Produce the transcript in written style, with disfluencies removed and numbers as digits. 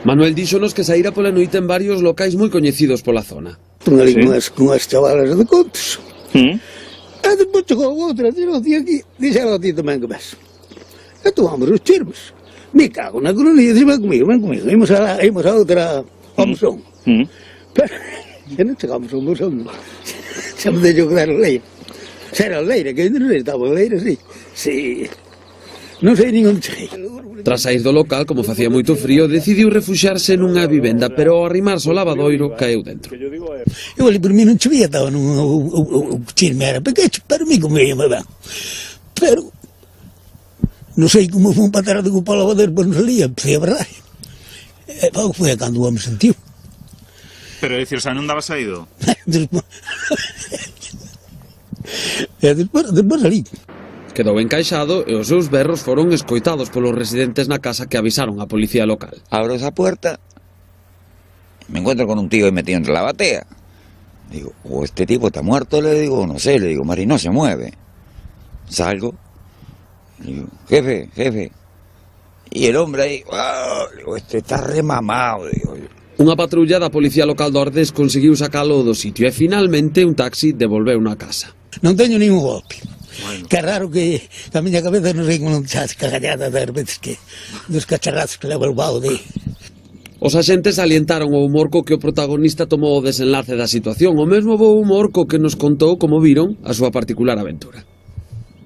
Manuel díxonos que saíra pola noite en varios locais moi coñecidos pola zona. Pon ali con as chavalas de contos. E depois chegou outra, tirou aquí, dixeron a ti tamén que ves. E tomamos os chirmes. Me cago na colonia, dixe, ven comigo, imos a outra opción. Pero, e non chegamos a un opción, non. Xa me deixo quedar o leire. Xa era o leire, que non estaba o leire, sí. Sí. Non sei nin onde cheguei. Tras saír do local, como facía moito frío, decidiu refuxarse nunha vivenda, pero ao arrimarse ao lavadoiro caeu dentro. Eu ali por mí non chovía, estaba o chisme era pequecho, pero mi comía ben. Pero non sei como foi un patar de culpa ao lavadeiro, pois non salía, empecé a verdade. E pau, foi a cando o home sentiu. Pero, dicir, o sea, non daba saído? Despois salí. Quedou encaixado e os seus berros foron escoitados polos residentes na casa que avisaron a policía local. Abro esa puerta, me encuentro con un tío metido entre la batea. Digo, o este tipo está muerto, le digo, no sé, le digo, Mari, no se mueve. Salgo, le digo, jefe. Y el hombre ahí, oh, digo, este está remamado, digo. Unha patrulla da policía local de Ordes conseguiu sacalo do sitio e finalmente un taxi devolveu na casa. Non teño ningún golpe. Bueno. Que raro que a miña cabeza non sei como non chas cagallada de repente que dos cacharrazos que leva o balde. Os axentes salientaron o humor co que o protagonista tomou o desenlace da situación, o mesmo bo humor co que nos contou como viron a súa particular aventura.